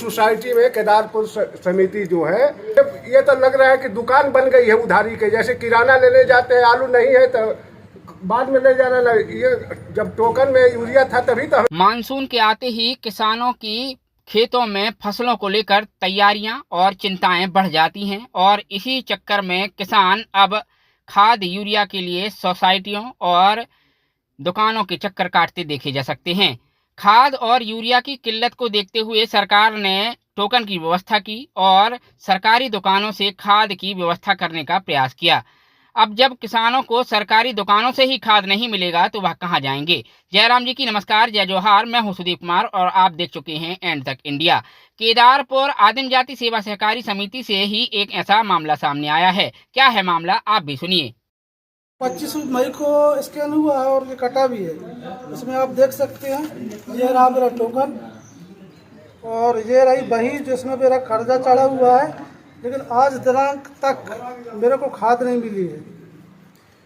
Society में केदारपुर समिति जो है, ये तो लग रहा है कि दुकान बन गई है उधारी के जैसे। किराना लेने जाते हैं, आलू नहीं है तो बाद में ले जाना। ये जब टोकन में यूरिया था तभी तो। मानसून के आते ही किसानों की खेतों में फसलों को लेकर तैयारियां और चिंताएं बढ़ जाती हैं और इसी चक्कर में किसान अब खाद यूरिया के लिए सोसाइटियों और दुकानों के चक्कर काटते देखे जा सकते हैं। खाद और यूरिया की किल्लत को देखते हुए सरकार ने टोकन की व्यवस्था की और सरकारी दुकानों से खाद की व्यवस्था करने का प्रयास किया। अब जब किसानों को सरकारी दुकानों से ही खाद नहीं मिलेगा तो वह कहां जाएंगे। जयराम जी की नमस्कार, जय जोहार। मैं हूं सुदीप कुमार और आप देख चुके हैं एंड तक इंडिया। केदारपुर आदिम जाति सेवा सहकारी समिति से ही एक ऐसा मामला सामने आया है। क्या है मामला, आप भी सुनिए। 25 मई को स्कैन हुआ है और ये कटा भी है। इसमें आप देख सकते हैं, ये रहा मेरा टोकन और ये रही बही जिसमें मेरा कर्जा चढ़ा हुआ है, लेकिन आज दिनांक तक मेरे को खाद नहीं मिली है।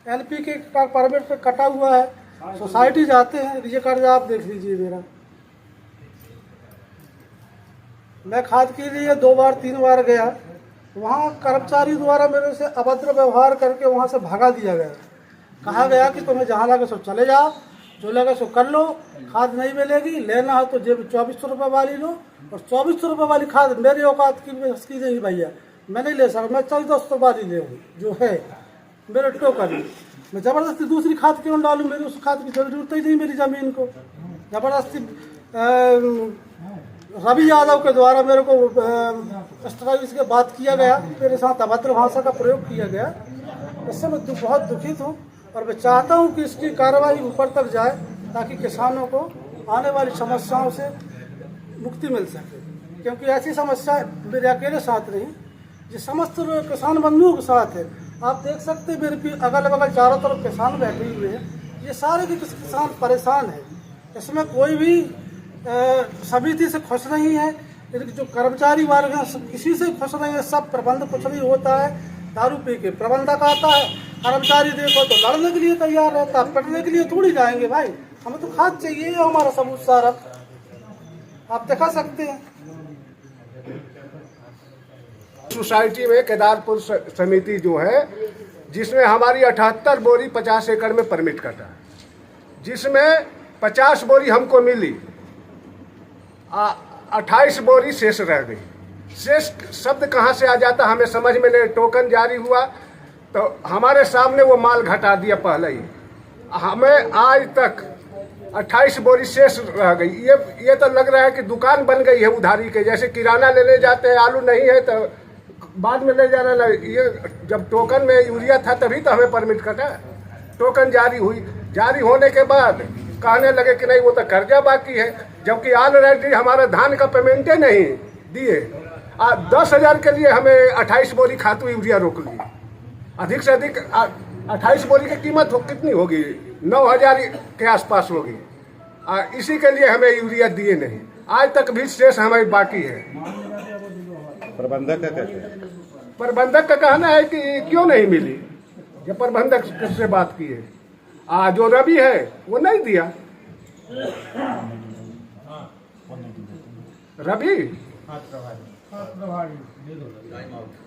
एनपीके का परमिट पे कटा हुआ है। सोसाइटी जाते हैं, ये कर्जा आप देख लीजिए मेरा। मैं खाद के लिए 2 बार 3 बार गया, वहाँ कर्मचारी द्वारा मेरे से अभद्र व्यवहार करके वहाँ से भगा दिया गया। कहा गया कि तुम्हें जहाँ लगे सो चले जाओ, जो लगे सो कर लो, खाद नहीं मिलेगी, लेना हो तो जेब 2400 रुपये वाली लो। और 2400 रुपये वाली खाद मेरी औकात की नहीं भैया, मैं नहीं ले सकता। मैं 1400 वाली ले जो है मेरे टोकन में। मैं ज़बरदस्ती दूसरी खाद क्यों डालूँ, मेरी उस खाद की जरूरत ही नहीं मेरी ज़मीन को। ज़बरदस्ती रवि यादव के द्वारा मेरे को इसके बात किया गया, मेरे साथ अभद्र भाषा का प्रयोग किया गया। इससे मैं बहुत दुखित हूँ और मैं चाहता हूँ कि इसकी कार्रवाई ऊपर तक जाए ताकि किसानों को आने वाली समस्याओं से मुक्ति मिल सके। क्योंकि ऐसी समस्या मेरे अकेले साथ नहीं, ये समस्त किसान बंधुओं के साथ है। आप देख सकते हैं मेरे अगल बगल चारों तरफ किसान बैठे हुए हैं। ये सारे के किसान परेशान हैं। इसमें कोई भी समिति से खुश नहीं है। जो कर्मचारी वर्ग हैं किसी से खुश नहीं है। सब प्रबंध कुछ नहीं होता है। दारू पी के प्रबंधक आता है, कर्मचारी देखो तो लड़ने के लिए तैयार रहता है, पटने के लिए थोड़ी जाएंगे भाई। हमें तो खाद चाहिए, हमारा सबूत सारा आप दिखा सकते हैं। सोसाइटी में केदारपुर समिति जो है, जिसमें हमारी 78 बोरी 50 एकड़ में परमिट कटा है, जिसमें 50 बोरी हमको मिली, 28 बोरी शेष रह गई। शेष शब्द कहाँ से आ जाता हमें समझ में नहीं। टोकन जारी हुआ तो हमारे सामने वो माल घटा दिया पहले ही। हमें आज तक 28 बोरी शेष रह गई। ये तो लग रहा है कि दुकान बन गई है उधारी के जैसे। किराना लेने जाते हैं, आलू नहीं है तो बाद में ले जाना। ये जब टोकन में यूरिया था तभी तो हमें परमिट कटा। टोकन जारी हुई, जारी होने के बाद कहने लगे कि नहीं वो तो कर्जा बाकी है, जबकि ऑलरेडी हमारा धान का पेमेंटे नहीं दिए। 10,000 के लिए हमें 28 बोरी खातू यूरिया रोक ली। अधिक से अधिक 28 बोरी की कीमत कितनी होगी, 9,000 के आसपास होगी। इसी के लिए हमें यूरिया दिए नहीं। आज तक भी शेष हमारी बाकी है। प्रबंधक का कहना है कि क्यों नहीं मिली। ये प्रबंधक से बात की है, जो रवि है वो नहीं दिया। रवि